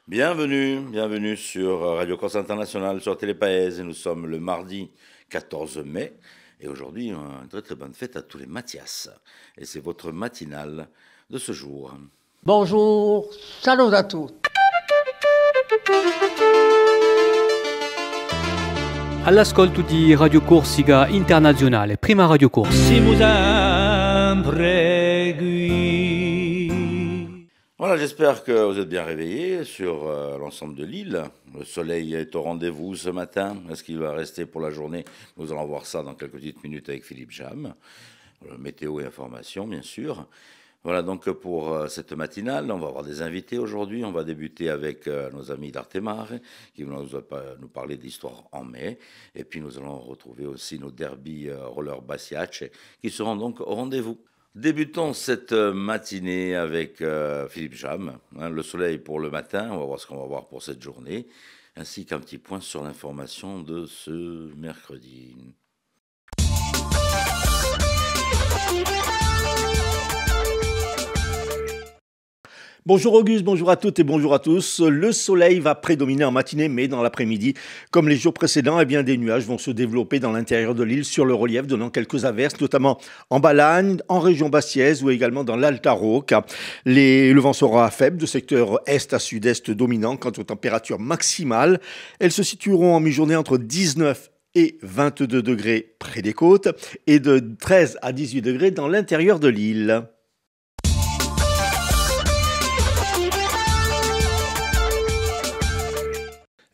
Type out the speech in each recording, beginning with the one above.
Bienvenue sur Radio Corse Internationale, sur Télépaèse. Nous sommes le mardi 14 mai et aujourd'hui, une très très bonne fête à tous les Mathias. Et c'est votre matinale de ce jour. Bonjour, salut à tous. All'ascolto di Radio Corsica Internazionale, prima Radio Corse. Voilà, j'espère que vous êtes bien réveillés sur l'ensemble de l'île. Le soleil est au rendez-vous ce matin. Est-ce qu'il va rester pour la journée? Nous allons voir ça dans quelques petites minutes avec Philippe Jam. Météo et information, bien sûr. Voilà donc pour cette matinale. On va avoir des invités aujourd'hui. On va débuter avec nos amis d'Artemare qui vont nous parler d'histoire en mai. Et puis nous allons retrouver aussi nos derby roller Bassiace qui seront donc au rendez-vous. Débutons cette matinée avec Philippe Jam, le soleil pour le matin, on va voir ce qu'on va voir pour cette journée, ainsi qu'un petit point sur l'information de ce mercredi. Bonjour Auguste, bonjour à toutes et bonjour à tous. Le soleil va prédominer en matinée, mais dans l'après-midi, comme les jours précédents, des nuages vont se développer dans l'intérieur de l'île sur le relief, donnant quelques averses, notamment en Balagne, en région bastiaise ou également dans l'Alta Rocca. Le vent sera faible, de secteur est à sud-est dominant. Quant aux températures maximales, elles se situeront en mi-journée entre 19 et 22 degrés près des côtes et de 13 à 18 degrés dans l'intérieur de l'île.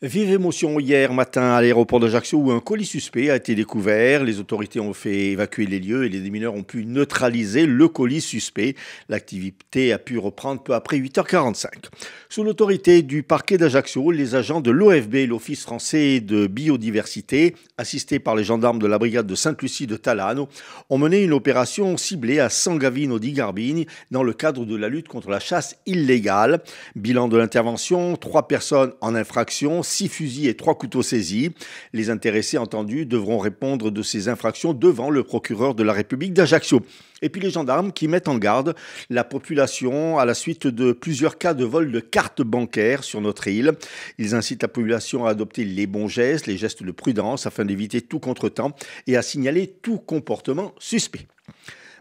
Vive émotion hier matin à l'aéroport d'Ajaccio où un colis suspect a été découvert. Les autorités ont fait évacuer les lieux et les démineurs ont pu neutraliser le colis suspect. L'activité a pu reprendre peu après 8h45. Sous l'autorité du parquet d'Ajaccio, les agents de l'OFB, l'Office français de biodiversité, assistés par les gendarmes de la brigade de Sainte-Lucie de Talano, ont mené une opération ciblée à San Gavino di Garbini dans le cadre de la lutte contre la chasse illégale. Bilan de l'intervention, 3 personnes en infraction, 6 fusils et 3 couteaux saisis. Les intéressés entendus devront répondre de ces infractions devant le procureur de la République d'Ajaccio. Et puis les gendarmes qui mettent en garde la population à la suite de plusieurs cas de vol de cartes bancaires sur notre île. Ils incitent la population à adopter les bons gestes, les gestes de prudence afin d'éviter tout contretemps et à signaler tout comportement suspect.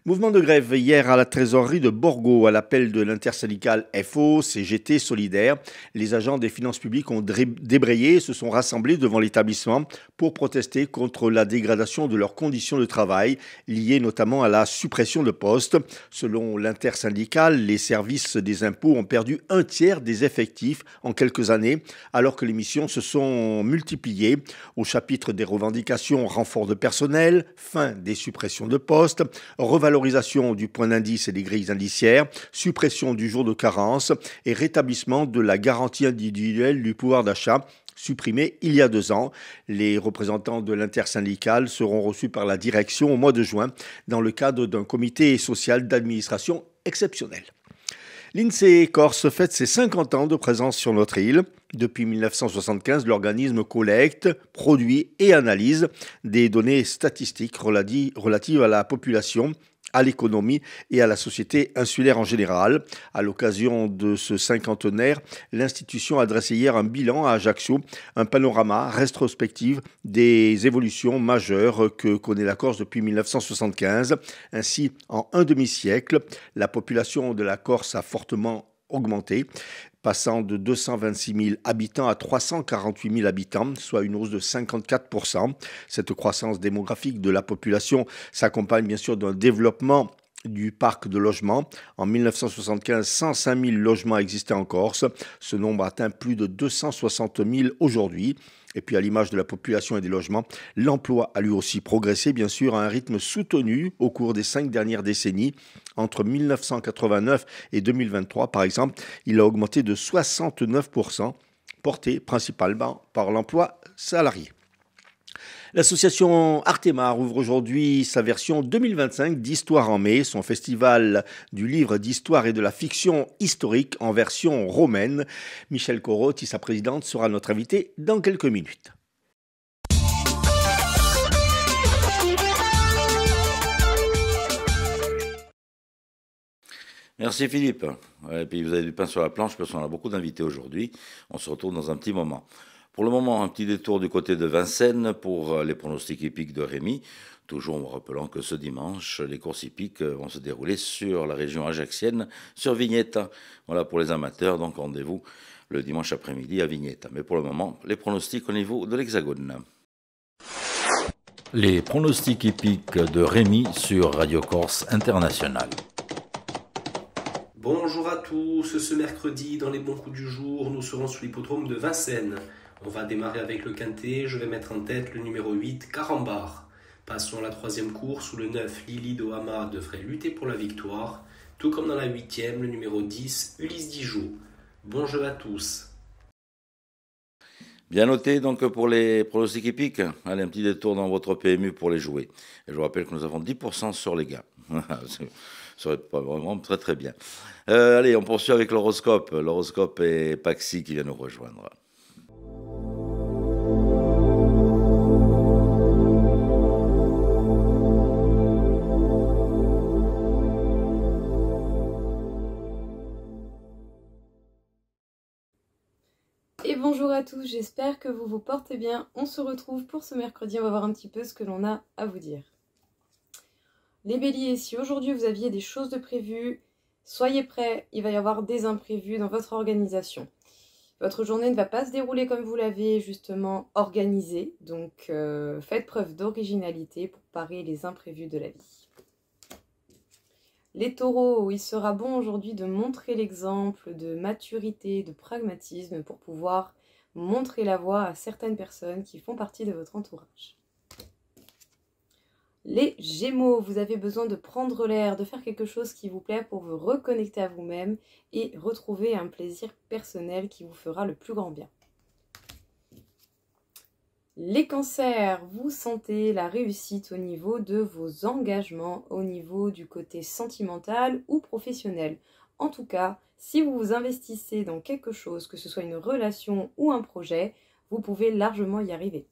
Mouvement de grève hier à la trésorerie de Borgo à l'appel de l'intersyndicale FO, CGT Solidaire. Les agents des finances publiques ont débrayé et se sont rassemblés devant l'établissement pour protester contre la dégradation de leurs conditions de travail, liées notamment à la suppression de postes. Selon l'intersyndicale, les services des impôts ont perdu un tiers des effectifs en quelques années, alors que les missions se sont multipliées. Au chapitre des revendications, renfort de personnel, fin des suppressions de postes, revalorisation du point d'indice et des grilles indiciaires, suppression du jour de carence et rétablissement de la garantie individuelle du pouvoir d'achat, supprimée il y a 2 ans. Les représentants de l'intersyndicale seront reçus par la direction au mois de juin dans le cadre d'un comité social d'administration exceptionnel. L'INSEE Corse fête ses 50 ans de présence sur notre île. Depuis 1975, l'organisme collecte, produit et analyse des données statistiques relatives à la population, à l'économie et à la société insulaire en général. À l'occasion de ce cinquantenaire, l'institution a dressé hier un bilan à Ajaccio, un panorama rétrospectif des évolutions majeures que connaît la Corse depuis 1975. Ainsi, en un demi-siècle, la population de la Corse a fortement augmenté, passant de 226 000 habitants à 348 000 habitants, soit une hausse de 54%. Cette croissance démographique de la population s'accompagne bien sûr d'un développement du parc de logements. En 1975, 105 000 logements existaient en Corse. Ce nombre atteint plus de 260 000 aujourd'hui. Et puis à l'image de la population et des logements, l'emploi a lui aussi progressé, bien sûr, à un rythme soutenu au cours des 5 dernières décennies. Entre 1989 et 2023, par exemple, il a augmenté de 69%, porté principalement par l'emploi salarié. L'association Artemare ouvre aujourd'hui sa version 2025 d'Histoire en mai, son festival du livre d'histoire et de la fiction historique en version romaine. Michel Corotti, sa présidente, sera notre invité dans quelques minutes. Merci Philippe. Et puis vous avez du pain sur la planche parce qu'on a beaucoup d'invités aujourd'hui. On se retrouve dans un petit moment. Pour le moment, un petit détour du côté de Vincennes pour les pronostics hippiques de Rémi. Toujours en rappelant que ce dimanche, les courses hippiques vont se dérouler sur la région ajaxienne, sur Vignette. Voilà pour les amateurs, donc rendez-vous le dimanche après-midi à Vignette. Mais pour le moment, les pronostics au niveau de l'Hexagone. Les pronostics hippiques de Rémi sur Radio Corse International. Bonjour à tous, ce mercredi dans les bons coups du jour, nous serons sur l'hippodrome de Vincennes. On va démarrer avec le quintet, je vais mettre en tête le numéro 8, Carambar. Passons à la troisième course où le 9, Lily Dohama devrait lutter pour la victoire, tout comme dans la huitième, le numéro 10, Ulysse Dijoux. Bon jeu à tous. Bien noté donc pour les pronostics hippiques. Allez, un petit détour dans votre PMU pour les jouer. Et je vous rappelle que nous avons 10% sur les gars. Ça serait pas vraiment très très bien. Allez, on poursuit avec l'horoscope. L'horoscope est Paxi qui vient nous rejoindre. Et bonjour à tous, j'espère que vous vous portez bien. On se retrouve pour ce mercredi, on va voir un petit peu ce que l'on a à vous dire. Les béliers, si aujourd'hui vous aviez des choses de prévues, soyez prêts, il va y avoir des imprévus dans votre organisation. Votre journée ne va pas se dérouler comme vous l'avez justement organisé, donc faites preuve d'originalité pour parer les imprévus de la vie. Les taureaux, il sera bon aujourd'hui de montrer l'exemple de maturité, de pragmatisme pour pouvoir montrer la voie à certaines personnes qui font partie de votre entourage. Les gémeaux, vous avez besoin de prendre l'air, de faire quelque chose qui vous plaît pour vous reconnecter à vous-même et retrouver un plaisir personnel qui vous fera le plus grand bien. Les cancers, vous sentez la réussite au niveau de vos engagements, au niveau du côté sentimental ou professionnel. En tout cas, si vous vous investissez dans quelque chose, que ce soit une relation ou un projet, vous pouvez largement y arriver.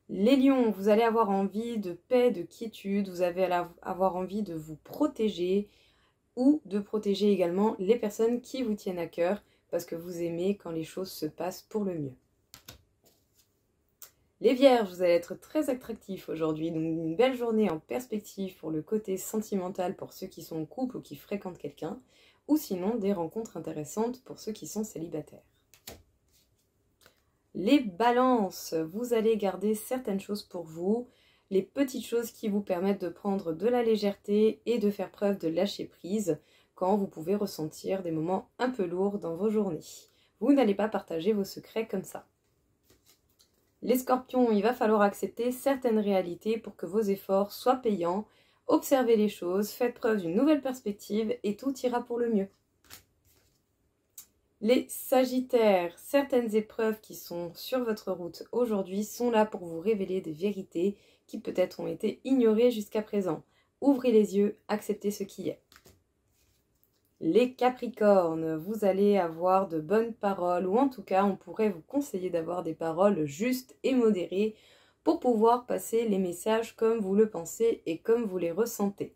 Les lions, vous allez avoir envie de paix, de quiétude, vous allez avoir envie de vous protéger ou de protéger également les personnes qui vous tiennent à cœur parce que vous aimez quand les choses se passent pour le mieux. Les vierges, vous allez être très attractifs aujourd'hui, donc une belle journée en perspective pour le côté sentimental pour ceux qui sont en couple ou qui fréquentent quelqu'un, ou sinon des rencontres intéressantes pour ceux qui sont célibataires. Les balances, vous allez garder certaines choses pour vous, les petites choses qui vous permettent de prendre de la légèreté et de faire preuve de lâcher prise quand vous pouvez ressentir des moments un peu lourds dans vos journées. Vous n'allez pas partager vos secrets comme ça. Les scorpions, il va falloir accepter certaines réalités pour que vos efforts soient payants. Observez les choses, faites preuve d'une nouvelle perspective et tout ira pour le mieux. Les sagittaires, certaines épreuves qui sont sur votre route aujourd'hui sont là pour vous révéler des vérités qui peut-être ont été ignorées jusqu'à présent. Ouvrez les yeux, acceptez ce qui est. Les capricornes, vous allez avoir de bonnes paroles ou en tout cas on pourrait vous conseiller d'avoir des paroles justes et modérées pour pouvoir passer les messages comme vous le pensez et comme vous les ressentez.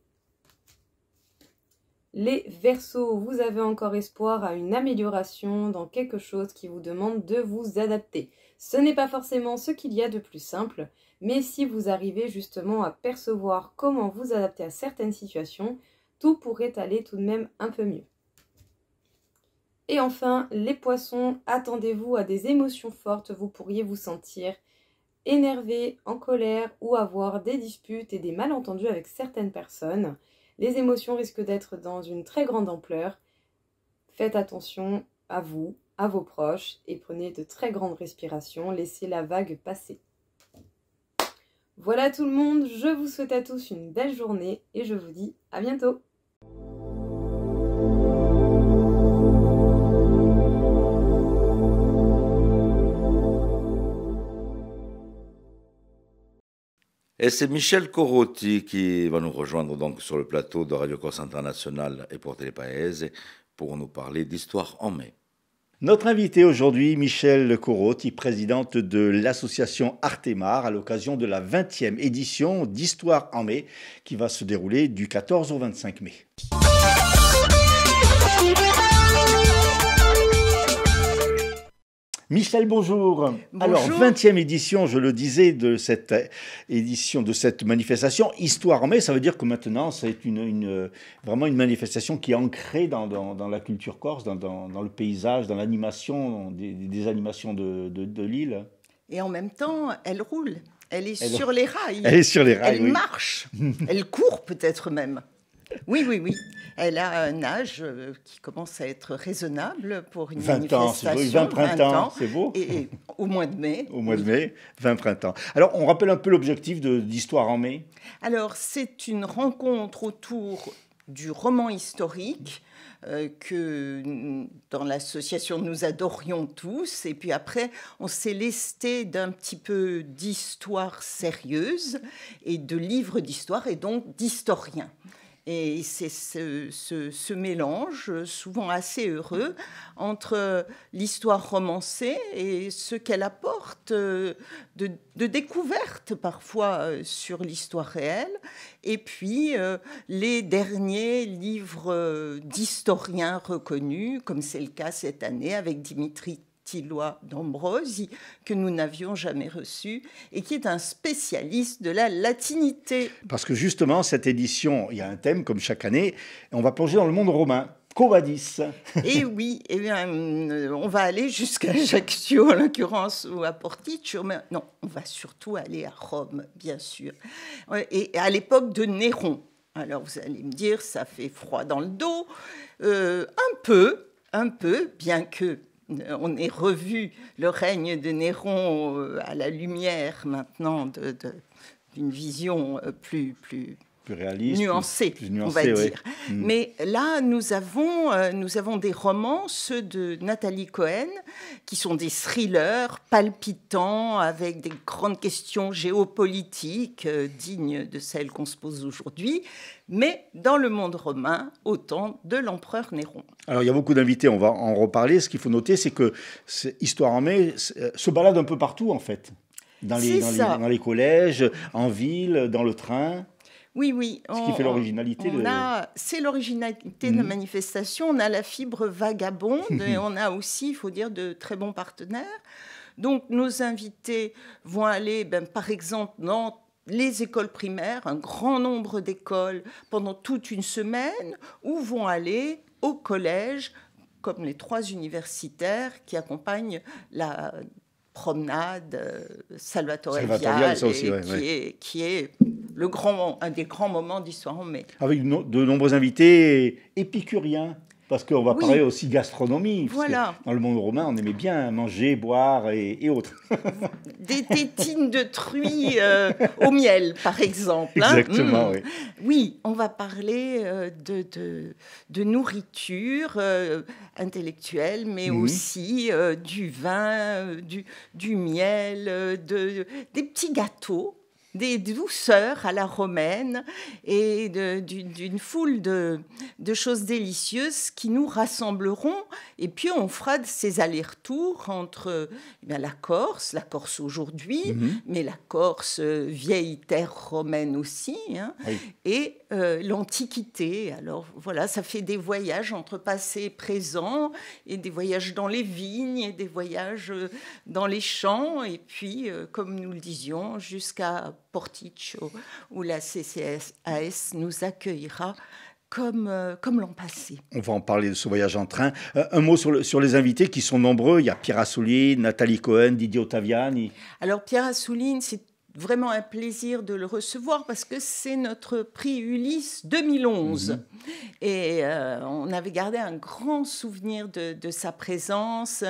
Les Verseaux, vous avez encore espoir à une amélioration dans quelque chose qui vous demande de vous adapter. Ce n'est pas forcément ce qu'il y a de plus simple, mais si vous arrivez justement à percevoir comment vous adapter à certaines situations, tout pourrait aller tout de même un peu mieux. Et enfin, les poissons, attendez-vous à des émotions fortes, vous pourriez vous sentir énervé, en colère ou avoir des disputes et des malentendus avec certaines personnes. Les émotions risquent d'être dans une très grande ampleur. Faites attention à vous, à vos proches et prenez de très grandes respirations, laissez la vague passer. Voilà tout le monde, je vous souhaite à tous une belle journée et je vous dis à bientôt. Et c'est Michel Corotti qui va nous rejoindre donc sur le plateau de Radio Corse International et pour Télépaèse pour nous parler d'histoire en mai. Notre invité aujourd'hui, Michèle Corotti, présidente de l'association Artemar, à l'occasion de la 20e édition d'Histoire en mai, qui va se dérouler du 14 au 25 mai. Michèle, bonjour. Bonjour. Alors, 20e édition, je le disais, de cette édition, de cette manifestation. Histoire en mai, ça veut dire que maintenant, c'est vraiment une manifestation qui est ancrée dans la culture corse, dans le paysage, dans l'animation, des animations de l'île. Et en même temps, elle roule. Elle est sur les rails. Elle est sur les rails, Elle oui. marche. Elle court peut-être même. Oui. Elle a un âge qui commence à être raisonnable pour une 20 ans, c'est beau. manifestation. 20 printemps, c'est beau. Et au mois de mai. Au mois de mai, 20 printemps. Alors, on rappelle un peu l'objectif d'Histoire en mai. Alors, c'est une rencontre autour du roman historique que dans l'association nous adorions tous. Et puis après, on s'est lesté d'un petit peu d'histoire sérieuse et de livres d'histoire et donc d'historiens. Et c'est ce mélange, souvent assez heureux, entre l'histoire romancée et ce qu'elle apporte de découvertes parfois sur l'histoire réelle, et puis les derniers livres d'historiens reconnus, comme c'est le cas cette année avec Dimitri Tilloy d'Ambrosi, que nous n'avions jamais reçu, et qui est un spécialiste de la latinité. Parce que justement, cette édition, il y a un thème, comme chaque année, et on va plonger dans le monde romain. Quo vadis? Et oui, eh bien, on va aller jusqu'à Ajaccio, en l'occurrence, ou à Porticcio, mais non, on va surtout aller à Rome, bien sûr. Et à l'époque de Néron. Alors, vous allez me dire, ça fait froid dans le dos. Un peu, bien que on ait revu le règne de Néron à la lumière maintenant d'une vision plus réaliste, nuancée, plus nuancée, on va ouais. dire. Mais là, nous avons des romans, ceux de Nathalie Cohen, qui sont des thrillers palpitants, avec des grandes questions géopolitiques dignes de celles qu'on se pose aujourd'hui, mais dans le monde romain, au temps de l'empereur Néron. Alors, il y a beaucoup d'invités, on va en reparler. Ce qu'il faut noter, c'est que Histoire en mai se balade un peu partout, en fait. Dans les collèges, en ville, dans le train. Oui. Ce qui fait l'originalité. C'est l'originalité de la manifestation. On a la fibre vagabonde et on a aussi, il faut dire, de très bons partenaires. Donc, nos invités vont aller, par exemple, dans les écoles primaires, un grand nombre d'écoles pendant toute une semaine, ou vont aller au collège, comme les 3 universitaires qui accompagnent la promenade Salvatore Viale, ça aussi, qui est un des grands moments d'Histoire en mai. Avec de nombreux invités épicuriens, parce qu'on va parler aussi gastronomie. Voilà. Dans le monde romain, on aimait bien manger, boire et autres. Des tétines de truie au miel, par exemple. Exactement, oui. Oui, on va parler de nourriture intellectuelle, mais aussi du vin, du miel, des petits gâteaux, des douceurs à la romaine et d'une foule de choses délicieuses qui nous rassembleront. Et puis, on fera ces allers-retours entre la Corse aujourd'hui, mais la Corse, vieille terre romaine aussi, et l'Antiquité. Alors, voilà, ça fait des voyages entre passé et présent, et des voyages dans les vignes, et des voyages dans les champs, et puis, comme nous le disions, jusqu'à Porticcio, où la CCAS nous accueillera comme l'an passé. On va en parler de ce voyage en train. Un mot sur les invités qui sont nombreux. Il y a Pierre Assouline, Nathalie Cohen, Didier Ottaviani. Alors Pierre Assouline, c'est vraiment un plaisir de le recevoir parce que c'est notre prix Ulysse 2011. Et on avait gardé un grand souvenir de sa présence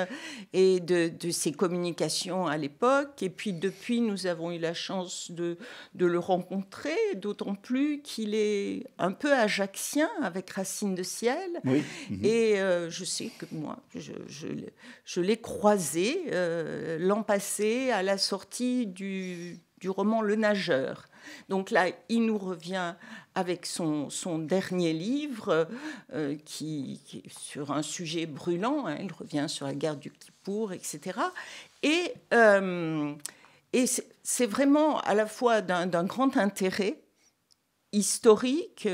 et de ses communications à l'époque. Et puis depuis, nous avons eu la chance de le rencontrer, d'autant plus qu'il est un peu ajaccien avec Racine de ciel. Oui. Et je sais que moi, je l'ai croisé l'an passé à la sortie du du roman Le Nageur. Donc là, il nous revient avec son dernier livre qui est sur un sujet brûlant. Il revient sur la guerre du Kippour, etc. Et c'est vraiment à la fois d'un grand intérêt historique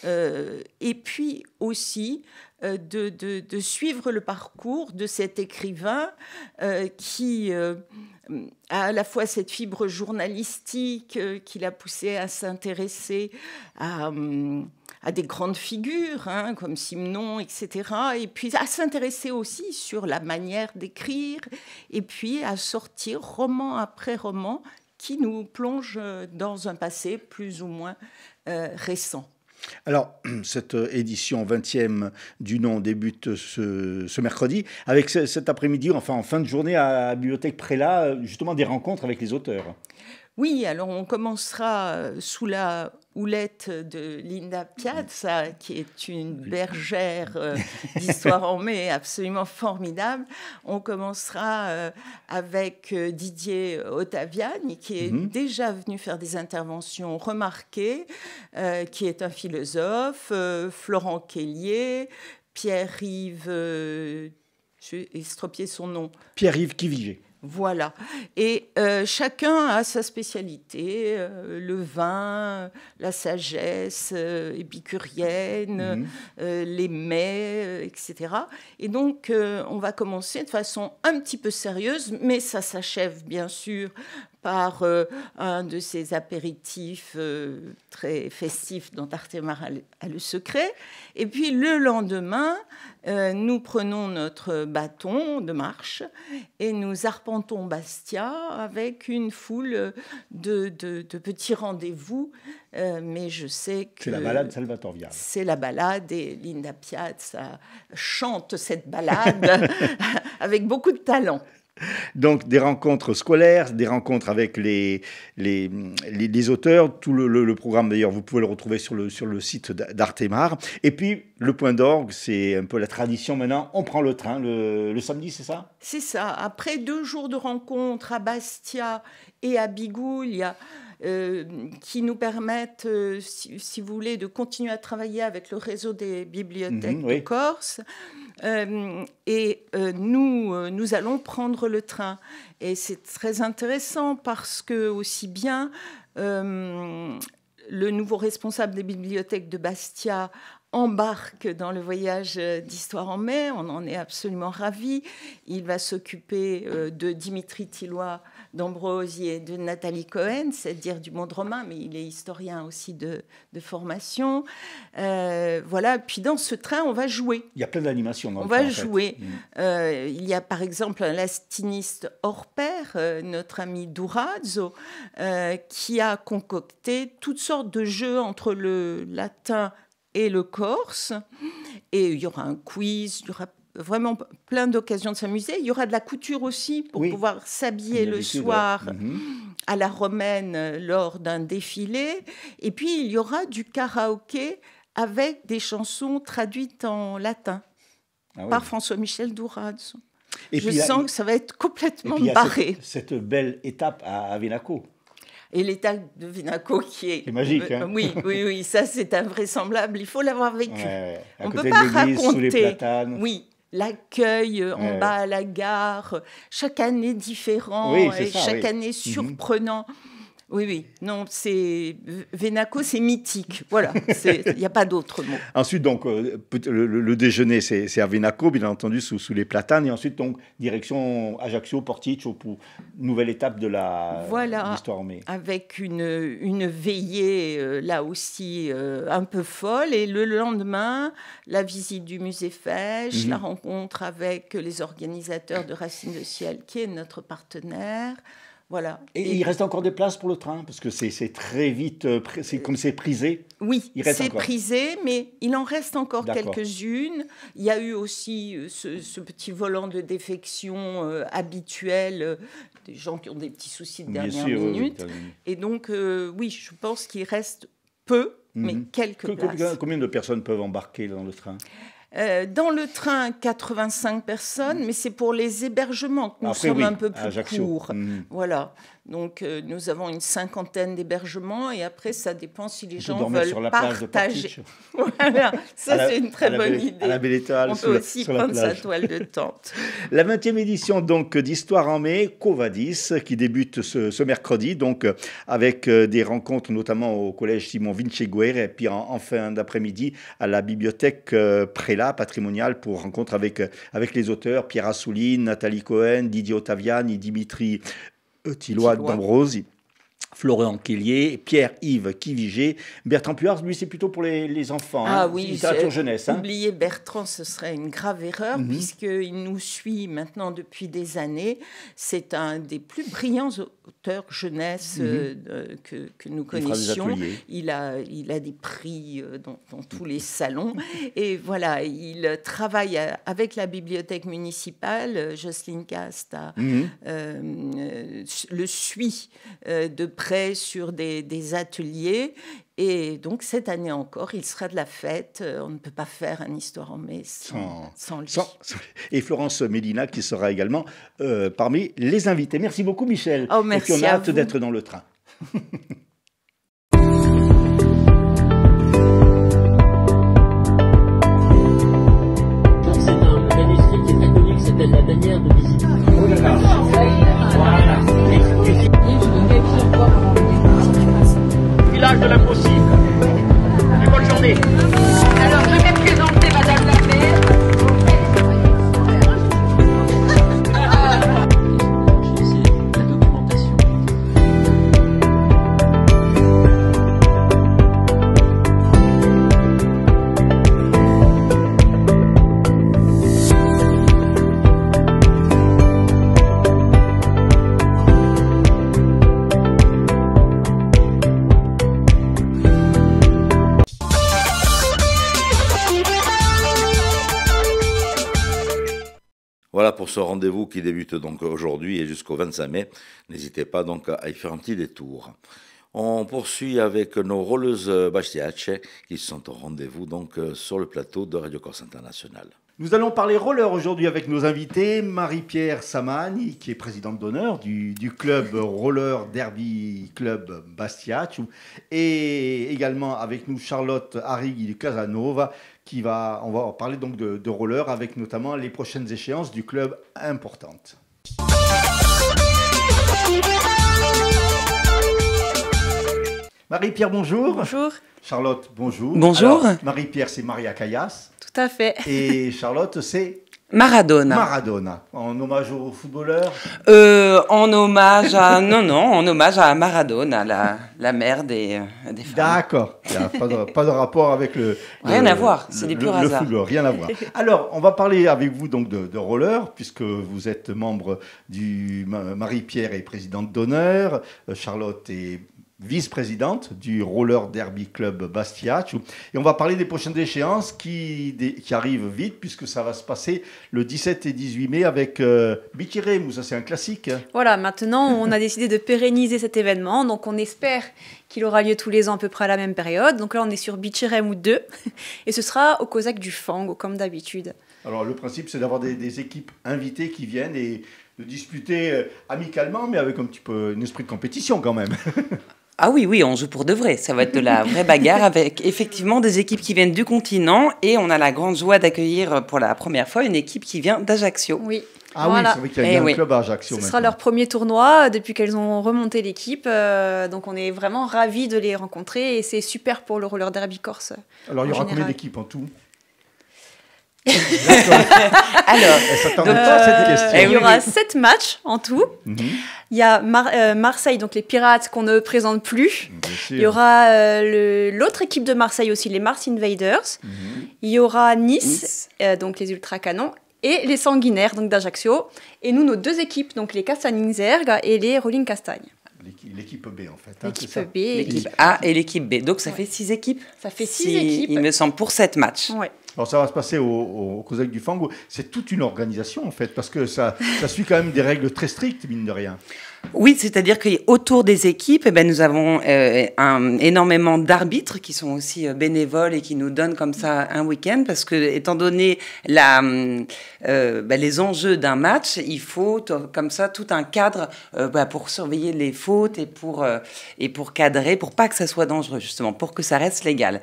et puis aussi de suivre le parcours de cet écrivain qui a à la fois cette fibre journalistique qui l'a poussé à s'intéresser à des grandes figures comme Simenon, etc. Et puis à s'intéresser aussi sur la manière d'écrire et puis à sortir roman après roman qui nous plonge dans un passé plus ou moins récent. Alors, cette édition 20e du Nom débute ce mercredi, avec cet après-midi, enfin en fin de journée à la bibliothèque Prélat, justement des rencontres avec les auteurs. Oui, alors on commencera sous la houlette de Linda Piazza, qui est une bergère d'histoire en mai absolument formidable. On commencera avec Didier Ottaviani, qui est déjà venu faire des interventions remarquées, qui est un philosophe, Florent Kellier, Pierre-Yves, j'ai estropié son nom. Pierre-Yves Kivigé. Voilà. Et chacun a sa spécialité, le vin, la sagesse épicurienne, les mets, etc. Et donc, on va commencer de façon un petit peu sérieuse, mais ça s'achève bien sûr par un de ces apéritifs très festifs dont Artemare a le secret. Et puis le lendemain, nous prenons notre bâton de marche et nous arpentons Bastia avec une foule de petits rendez-vous. Mais je sais que... C'est la balade salvatoriale. C'est la balade et Linda Piazza chante cette balade avec beaucoup de talent. Donc des rencontres scolaires, des rencontres avec les auteurs, tout le programme d'ailleurs vous pouvez le retrouver sur le site d'Artemare. Et puis le point d'orgue, c'est un peu la tradition maintenant, on prend le train le samedi, c'est ça ? C'est ça, après 2 jours de rencontres à Bastia et à Bigoulia, qui nous permettent, si vous voulez, de continuer à travailler avec le réseau des bibliothèques de Corse. Nous allons prendre le train. Et c'est très intéressant parce que aussi bien le nouveau responsable des bibliothèques de Bastia embarque dans le voyage d'Histoire en mai, on en est absolument ravis. Il va s'occuper de Dimitri Tilloy d'Ambrosi et de Nathalie Cohen, c'est-à-dire du monde romain, mais il est historien aussi de formation. Voilà, puis dans ce train, on va jouer. Il y a plein d'animations dans le train. On va jouer. Il y a par exemple un lastiniste hors pair, notre ami Durazzo, qui a concocté toutes sortes de jeux entre le latin et le corse. Et il y aura un quiz, il y aura vraiment plein d'occasions de s'amuser. Il y aura de la couture aussi pour pouvoir s'habiller le soir à la romaine lors d'un défilé. Et puis, il y aura du karaoké avec des chansons traduites en latin par François-Michel Durazzo. Je sens que ça va être complètement barré. Cette belle étape à Venaco. Et l'état de Venaco qui est magique. Hein, oui, ça c'est invraisemblable. Il faut l'avoir vécu. On ne peut pas raconter. Sous les platanes. Oui, l'accueil en bas à la gare, chaque année différent, et chaque année surprenant. Oui. Non, c'est Venaco, c'est mythique. Voilà, il n'y a pas d'autre mot. Ensuite, donc, le déjeuner, c'est à Venaco, bien entendu, sous les platanes. Et ensuite, donc, direction Ajaccio, Porticcio, pour nouvelle étape de l'histoire en mai. Avec une veillée, là aussi, un peu folle. Et le lendemain, la visite du musée Fesch, la rencontre avec les organisateurs de Racines de Ciel, qui est notre partenaire. Voilà. Et il reste encore des places pour le train, parce que c'est très vite, comme c'est prisé. Oui, c'est prisé, mais il en reste encore quelques-unes. Il y a eu aussi ce petit volant de défection habituel, des gens qui ont des petits soucis de dernière minute. Et donc, oui, je pense qu'il reste peu, mais quelques places. Combien de personnes peuvent embarquer dans le train ? Dans le train, 85 personnes, mais c'est pour les hébergements que nous sommes un peu plus courts. Voilà. Donc, nous avons une 50aine d'hébergements et après, ça dépend si les gens dormir veulent sur la plage de partager. Voilà, ça c'est une très bonne idée. À la Belle Étoile, on peut aussi prendre sa toile de tente. La 20e édition donc d'Histoire en mai, Covadis, qui débute ce mercredi, donc avec des rencontres notamment au collège Simon Vinciguerre et puis en fin d'après-midi à la bibliothèque Prélat patrimoniale pour rencontre avec les auteurs Pierre Assouline, Nathalie Cohen, Didier Ottaviani, Dimitri Thilois d'Ambrosi, Florian Kellier, Pierre-Yves Kivigé, Bertrand Puars, lui c'est plutôt pour les enfants, oui, littérature jeunesse. Oublier Bertrand, ce serait une grave erreur puisqu'il nous suit maintenant depuis des années. C'est un des plus brillants auteurs jeunesse que nous connaissions. Il a des prix dans tous les salons et voilà, il travaille avec la bibliothèque municipale. Jocelyne Cast le suit de près sur des ateliers et donc cette année encore il sera de la fête. On ne peut pas faire une histoire en mai sans lui. Et Florence Mélina qui sera également parmi les invités. Merci beaucoup Michel. Merci. Et puis on a hâte d'être dans le train. C'est un manuscrit qui est très connu qui s'appelle La Bannière de Visite. Voilà. Village de l'impossible. Et bonne journée. Alors, je vais présenter Madame la maire. C'est la documentation. Voilà pour ce rendez-vous qui débute donc aujourd'hui et jusqu'au 25 mai. N'hésitez pas donc à y faire un petit détour. On poursuit avec nos rôleuses Bastiace qui sont au rendez-vous donc sur le plateau de Radio Corse International. Nous allons parler roller aujourd'hui avec nos invités, Marie-Pierre Samani, qui est présidente d'honneur du club Roller Derby Club Bastiace, et également avec nous Charlotte Arrighi du Casanova, on va parler donc de roller avec notamment les prochaines échéances du club importantes. Marie-Pierre, bonjour. Bonjour. Charlotte, bonjour. Bonjour. Alors, Marie-Pierre, c'est Maria Callas. Tout à fait. Et Charlotte, c'est Maradona. Maradona. En hommage au footballeur En hommage à... en hommage à Maradona, la mère des femmes. D'accord. Il n'y a pas de rapport avec Rien à voir, c'est des purs hasards. Le football, rien à voir. Alors, on va parler avec vous donc de roller, puisque vous êtes membre du... Marie-Pierre est présidente d'honneur, Charlotte est vice-présidente du Roller Derby Club Bastiace. Et on va parler des prochaines échéances qui arrivent vite, puisque ça va se passer le 17 et 18 mai avec Bichiremu. Ça, c'est un classique. Voilà, maintenant, on a décidé de pérenniser cet événement. Donc, on espère qu'il aura lieu tous les ans à peu près à la même période. Donc là, on est sur Bichiremu 2. Et ce sera au Cosaque du Fango, comme d'habitude. Alors, le principe, c'est d'avoir des équipes invitées qui viennent et de disputer amicalement, mais avec un petit peu un esprit de compétition quand même. Ah oui, on joue pour de vrai. Ça va être de la vraie bagarre avec effectivement des équipes qui viennent du continent et on a la grande joie d'accueillir pour la première fois une équipe qui vient d'Ajaccio. Oui. Ah voilà. Oui, c'est vrai qu'il y a un club à Ajaccio. Ce sera leur premier tournoi depuis qu'elles ont remonté l'équipe. Donc on est vraiment ravis de les rencontrer et c'est super pour le roller derby corse. Alors il y aura combien d'équipes en tout? Alors, il y aura 7 matchs en tout. Il y a Marseille, donc les Pirates qu'on ne présente plus. Il y aura l'autre équipe de Marseille aussi, les Mars Invaders. Il y aura Nice. Donc les Ultra Canons. Et les Sanguinaires, donc d'Ajaccio. Et nous, nos 2 équipes, donc les Castagninzergues et les Rolling Castagne. L'équipe B, en fait. L'équipe B. L'équipe A et l'équipe B. Donc, ça fait 6 équipes. Ça fait 6 équipes. Il me semble, pour 7 matchs. Ouais. Alors ça va se passer au Cosaque du Fango. C'est toute une organisation en fait, parce que ça suit quand même des règles très strictes, mine de rien. Oui, c'est-à-dire qu'autour des équipes, nous avons énormément d'arbitres qui sont aussi bénévoles et qui nous donnent comme ça un week-end, parce que étant donné les enjeux d'un match, il faut comme ça tout un cadre pour surveiller les fautes et pour cadrer, pour pas que ça soit dangereux justement, pour que ça reste légal.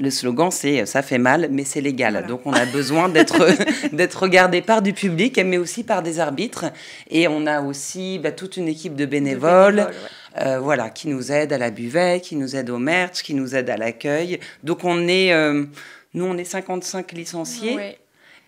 Le slogan, c'est « ça fait mal, mais c'est légal ». Voilà. Donc, on a besoin d'être regardé par du public, mais aussi par des arbitres. Et on a aussi toute une équipe de bénévoles, qui nous aident à la buvette, qui nous aident au merch, qui nous aident à l'accueil. Donc, nous, on est 55 licenciés. Ouais.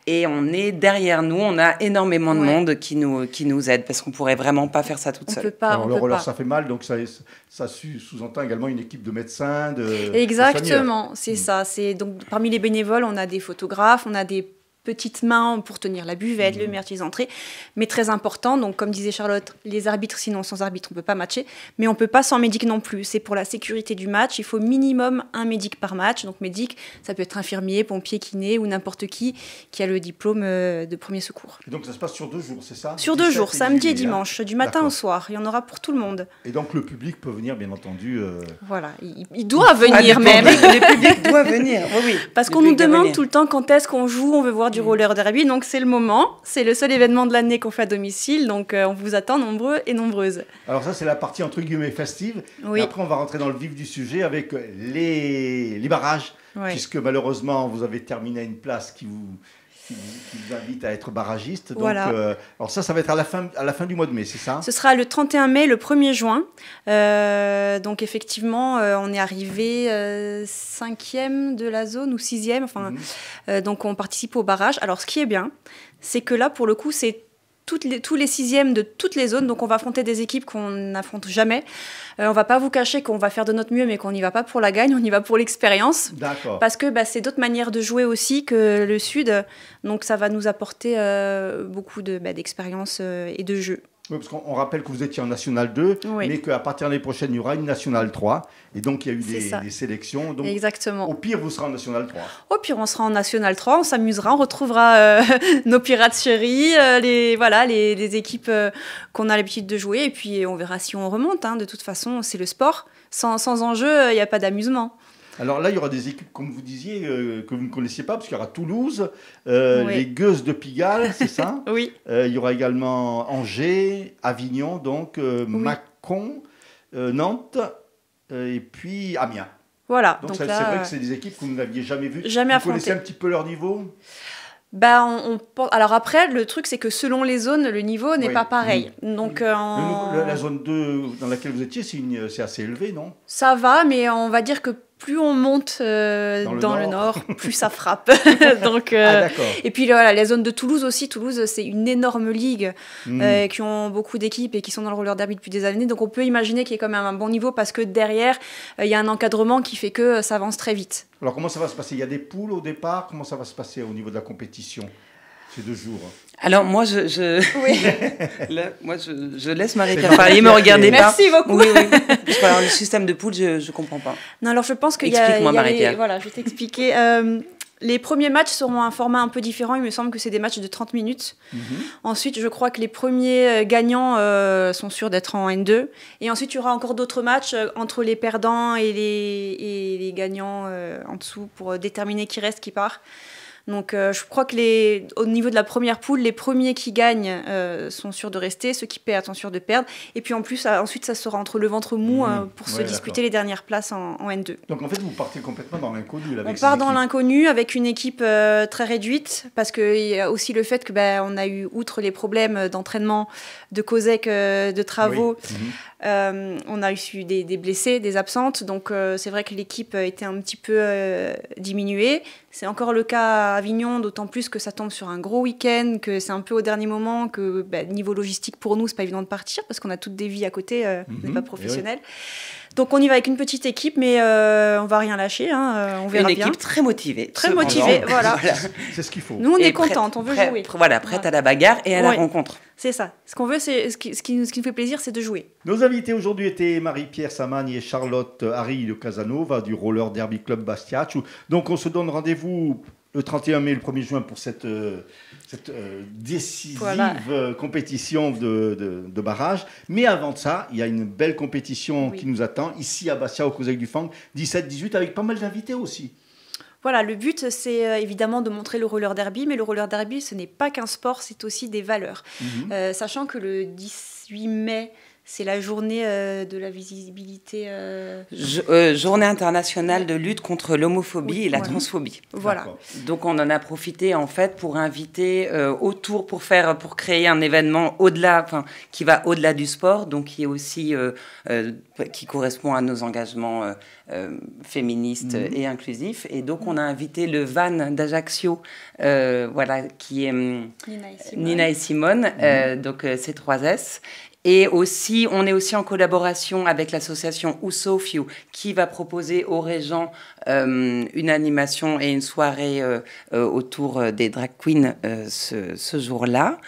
Et derrière nous, on a énormément de monde qui nous aide, parce qu'on ne pourrait vraiment pas faire ça toute seule. Alors, le roller, ça fait mal, donc ça sous-entend également une équipe de médecins, Exactement, c'est ça. Donc, parmi les bénévoles, on a des photographes, on a des petites mains pour tenir la buvette, le merch, les entrées, mais très important. Donc, comme disait Charlotte, les arbitres, sinon sans arbitre, on ne peut pas matcher, mais on ne peut pas sans médic non plus. C'est pour la sécurité du match. Il faut minimum un médic par match. Donc, médic, ça peut être infirmier, pompier, kiné ou n'importe qui a le diplôme de premier secours. Et donc, ça se passe sur 2 jours, c'est ça? Sur 2 jours, samedi et dimanche, du matin au soir. Il y en aura pour tout le monde. Et donc, le public peut venir, bien entendu. Voilà, il doit venir même. Le public doit venir, oui. Parce qu'on nous demande tout le temps quand est-ce qu'on joue, on veut voir du roller derby, donc c'est le moment. C'est le seul événement de l'année qu'on fait à domicile, donc on vous attend nombreux et nombreuses. Alors ça, c'est la partie entre guillemets festive. Oui. Et après, on va rentrer dans le vif du sujet avec les barrages, puisque malheureusement, vous avez terminé à une place qui vous invite à être barragiste. Donc, voilà. Alors ça va être à la fin du mois de mai, c'est ça? Ce sera le 31 mai, le 1er juin. Donc effectivement, on est arrivé 5e de la zone ou 6e. Enfin, donc on participe au barrage. Alors ce qui est bien, c'est que là, pour le coup, c'est tous les 6e de toutes les zones. Donc on va affronter des équipes qu'on n'affronte jamais. On va pas vous cacher qu'on va faire de notre mieux, mais qu'on n'y va pas pour la gagne, on y va pour l'expérience. D'accord. Parce que c'est d'autres manières de jouer aussi que le Sud. Donc ça va nous apporter beaucoup d'expérience et de jeu. Oui, parce qu'on rappelle que vous étiez en National 2, mais qu'à partir de l'année prochaine, il y aura une National 3. Et donc, il y a eu des sélections. Donc, exactement. Au pire, vous serez en National 3. Au pire, on sera en National 3, on s'amusera, on retrouvera nos pirates chéris, les équipes qu'on a l'habitude de jouer. Et puis, on verra si on remonte. De toute façon, c'est le sport. Sans enjeu, il n'y a pas d'amusement. Alors là, il y aura des équipes, comme vous disiez, que vous ne connaissiez pas, parce qu'il y aura Toulouse, les Gueuses de Pigalle, c'est ça? Oui. Il y aura également Angers, Avignon, donc Mâcon, Nantes, et puis Amiens. Voilà. Donc c'est vrai que c'est des équipes que vous n'aviez jamais vues. Jamais affrontées. Vous connaissez un petit peu leur niveau? Alors après, le truc, c'est que selon les zones, le niveau n'est pas pareil. Donc, la zone 2 dans laquelle vous étiez, c'est assez élevé, non? Ça va, mais on va dire que plus on monte dans le nord, plus ça frappe. Donc, et puis la zone de Toulouse aussi. Toulouse, c'est une énorme ligue qui ont beaucoup d'équipes et qui sont dans le roller derby depuis des années. Donc on peut imaginer qu'il y ait quand même un bon niveau parce que derrière, il y a un encadrement qui fait que ça avance très vite. Alors comment ça va se passer? Il y a des poules au départ? Comment ça va se passer au niveau de la compétition ces 2 jours? Alors moi, je laisse Marie-Pierre parler, me regardez pas. Merci beaucoup. Oui. Parce que, alors, le système de poules, je comprends pas. Non, alors je pense qu'il Explique-moi, Marie-Pierre. Voilà, je vais t'expliquer. Les premiers matchs seront un format un peu différent. Il me semble que c'est des matchs de 30 minutes. Ensuite, je crois que les premiers gagnants sont sûrs d'être en N2. Et ensuite, il y aura encore d'autres matchs entre les perdants et les gagnants en dessous pour déterminer qui reste, qui part. Donc, je crois que au niveau de la première poule, les premiers qui gagnent sont sûrs de rester, ceux qui perdent sont sûrs de perdre. Et puis en plus, ensuite, ça sera entre le ventre mou pour se disputer les dernières places en N2. Donc en fait, vous partez complètement dans l'inconnu. On part dans l'inconnu avec une équipe très réduite, parce qu'il y a aussi le fait que on a eu, outre les problèmes d'entraînement, de COSEC, de travaux, on a eu des blessés, des absentes. Donc c'est vrai que l'équipe était un petit peu diminuée. C'est encore le cas à Avignon, d'autant plus que ça tombe sur un gros week-end, que c'est un peu au dernier moment, que niveau logistique pour nous, c'est pas évident de partir parce qu'on a toutes des vies à côté, on n'est pas professionnels. Donc on y va avec une petite équipe, mais on va rien lâcher, on verra bien. Une équipe très motivée. Très motivée, voilà. C'est ce qu'il faut. Nous, on est contente, on veut jouer. Prête à la bagarre et à la rencontre. C'est ça. Ce qu'on veut, ce qui nous fait plaisir, c'est de jouer. Nos invités aujourd'hui étaient Marie-Pierre Samagne et Charlotte Harry de Casanova du Roller Derby Club Bastiach. Donc on se donne rendez-vous le 31 mai et le 1er juin pour cette décisive compétition de barrage. Mais avant ça, il y a une belle compétition qui nous attend ici à Bastia, au Cosaque du Fang, 17-18, avec pas mal d'invités aussi. Voilà, le but, c'est évidemment de montrer le roller derby, mais le roller derby, ce n'est pas qu'un sport, c'est aussi des valeurs. Sachant que le 18 mai, c'est la journée de la visibilité... Journée internationale de lutte contre l'homophobie et la transphobie. Voilà. Donc on en a profité en fait pour inviter autour, pour créer un événement au-delà, qui va au-delà du sport, donc qui est aussi qui correspond à nos engagements féministes et inclusifs. Et donc on a invité le VAN d'Ajaccio, qui est Nina et Simone, donc C3S. Et aussi, on est aussi en collaboration avec l'association Usofio qui va proposer aux régents une animation et une soirée autour des drag queens ce jour-là.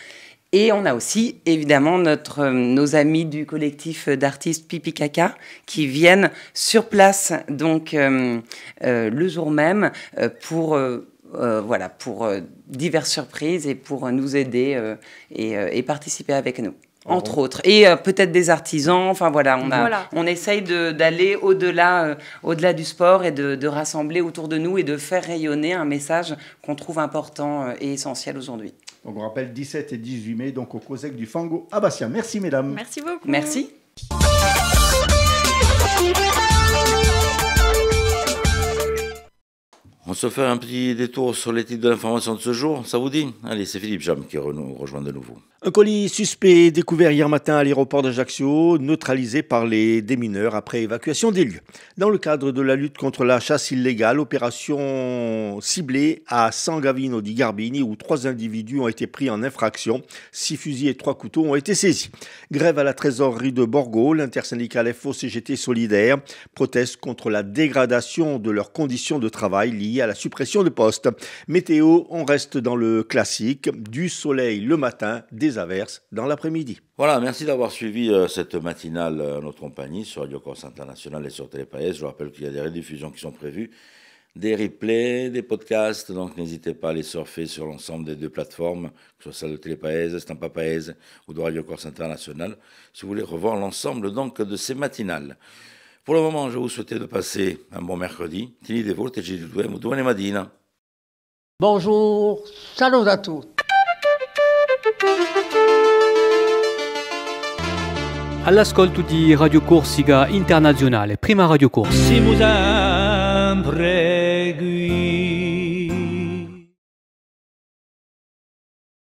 Et on a aussi, évidemment, nos amis du collectif d'artistes Pipi Caca qui viennent sur place donc, le jour même pour diverses surprises et pour nous aider et participer avec nous. Entre autres, et peut-être des artisans. Enfin voilà, on essaye d'aller au-delà du sport et de rassembler autour de nous et de faire rayonner un message qu'on trouve important et essentiel aujourd'hui. Donc on rappelle 17 et 18 mai, donc au Cosaque du Fango à Bastia. Merci mesdames. Merci beaucoup. Merci. On se fait un petit détour sur les titres de l'information de ce jour, ça vous dit? Allez, c'est Philippe Jam qui nous rejoint de nouveau. Un colis suspect découvert hier matin à l'aéroport d'Ajaccio, neutralisé par les démineurs après évacuation des lieux. Dans le cadre de la lutte contre la chasse illégale, opération ciblée à San Gavino di Garbini où 3 individus ont été pris en infraction. 6 fusils et 3 couteaux ont été saisis. Grève à la trésorerie de Borgo, l'intersyndicale FO-CGT Solidaire proteste contre la dégradation de leurs conditions de travail liées à la suppression de postes. Météo, on reste dans le classique, du soleil le matin, des averses dans l'après-midi. Voilà, merci d'avoir suivi cette matinale en notre compagnie sur Radio Corse International et sur Télépaès. Je vous rappelle qu'il y a des rediffusions qui sont prévues, des replays, des podcasts, donc n'hésitez pas à les surfer sur l'ensemble des 2 plateformes, que ce soit celle de Télépaès, Stampa Paès ou de Radio Corse International, si vous voulez revoir l'ensemble donc de ces matinales. Pour le moment, je vous souhaite de passer un bon mercredi. Bonjour, salut à tous. All'ascolto di Radio Corsica Internazionale, prima Radio Corsa. Siamo sempre qui.